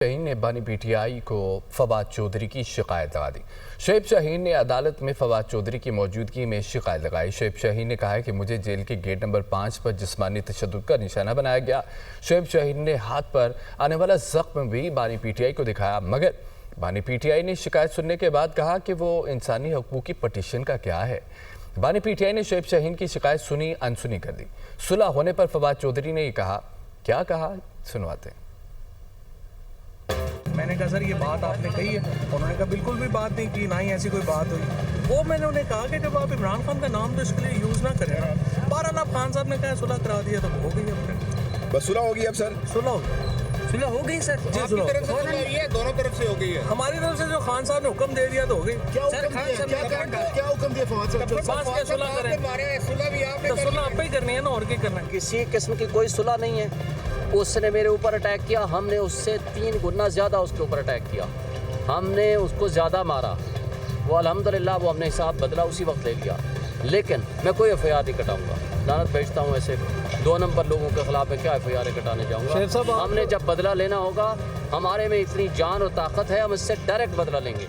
शाहीन ने बानी पीटीआई को फवाद चौधरी की शिकायत लगा दी। शोएब शाहीन ने अदालत में फवाद चौधरी की मौजूदगी में शिकायत लगाई। शोएब शाहीन ने कहा है कि मुझे जेल के गेट नंबर 5 पर जिस्मानी तशद्दुद का निशाना बनाया गया। शोएब शाहीन ने हाथ पर आने वाला जख्म भी बानी पीटीआई को दिखाया, मगर बानी पीटीआई ने शिकायत सुनने के बाद कहा कि वो इंसानी हकूक़ की पटिशन का क्या है। बानी पीटीआई ने शोएब शाहीन की शिकायत सुनी अनसुनी कर दी। सुलह होने पर फवाद चौधरी ने कहा, क्या कहा सुनवाते हैं। मैंने कहा सर ये बात आपने कही है, उन्होंने कहा बिल्कुल भी बात नहीं की, ना ही ऐसी कोई बात हुई। वो मैंने उन्हें कहा कि जब आप इमरान खान का नाम तो इसके लिए यूज़ ना करें ना। बहरहाल आप खान साहब ने कहा सुलह करा दिया तो हो गई अपने। बस सुलह होगी अब सर, सुलह हो गई सर जी, सुलह दोनों तरफ से हो गई है। हमारी तरफ से जो खान साहब ने हुक्म दे दिया तो हो गई। क्या हुक्म दिया फवाद साहब? सुलह करें, सुलह आप ही करनी है ना, और क्या करना है। किसी किस्म की कोई सुलह नहीं है। उसने मेरे ऊपर अटैक किया, हमने उससे 3 गुना ज़्यादा उसके ऊपर अटैक किया, हमने उसको ज़्यादा मारा। वो अल्हम्दुलिल्लाह वो हमने हिसाब बदला उसी वक्त ले लिया, लेकिन मैं कोई एफआईआर नहीं कटाऊंगा। लानत भेजता हूँ ऐसे 2 नंबर लोगों के खिलाफ क्या एफआईआर कटाने जाऊँगा। हमने जब बदला लेना होगा, हमारे में इतनी जान और ताकत है, हम इससे डायरेक्ट बदला लेंगे।